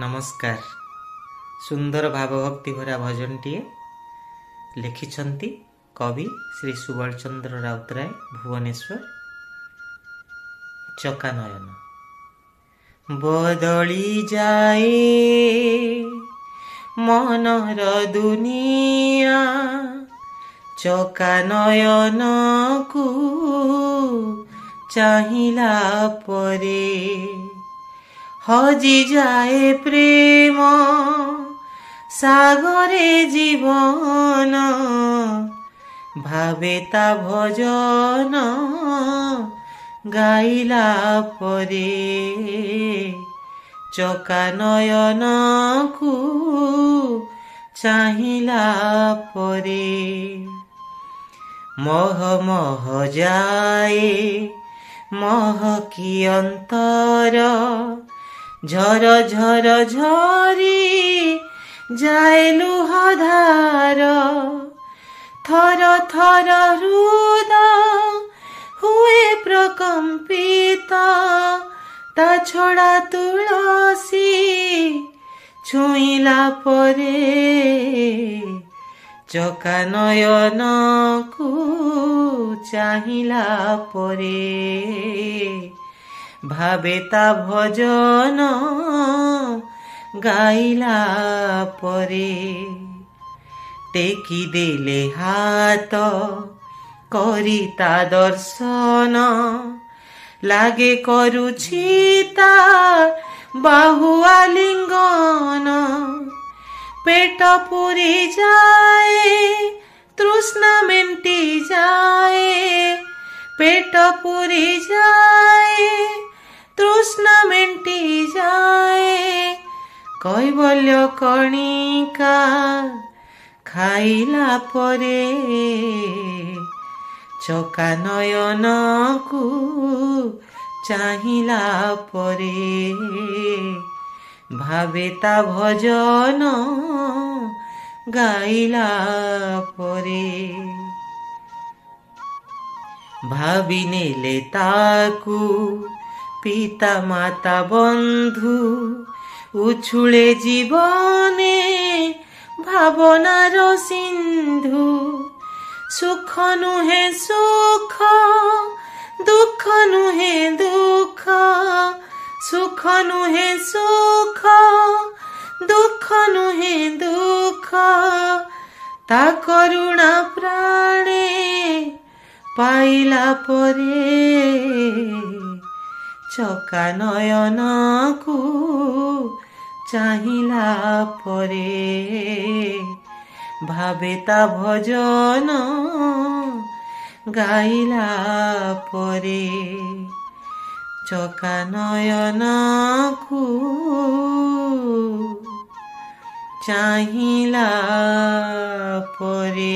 नमस्कार। सुंदर भावभक्ति भरा भजनटीए लिखिछंती कवि श्री सुबल चंद्र राउतराय भुवनेश्वर। चकानयन बदली जाए मनर दुनिया, चकानयन को चाहिला परे हजि जाए प्रेम सागरे जीवन, भावे ता भजन गाइला परे चकानयन को चाहिला परे मह मह जाए महकी अंतर, झर झर झरी जाए लुहधार, थर थर हृदय हुए प्रकंपित, ता छड़ा तुलसी छुईला परे चकानयन को चाहिला परे भावे ता भजन गाइला परे टेकी देले हाथ करिता दर्शन, लागे करुछि ता बाहुआ लिंगन, पेट पूरी जाए तृष्णा मेंटी जाए, पेट पूरी जाए तृष्णा मेंटी जाए, कैवल्य कणिका खाइला परे चकानयन को चाहिला परे भावे ता भजन गाइला परे भावी नेले ताकू पिता माता बंधु, उछुले जीवने भावनार सिंधु, सुख नुहे सुख दुख नुहे दुख, सुख नुहे सुख दुख नुहे दुख, ता करुणा प्राणे पाइला परे चकानयन को चाहिला परे भावे ता भजन गाइला परे चकानयन को चाहिला परे।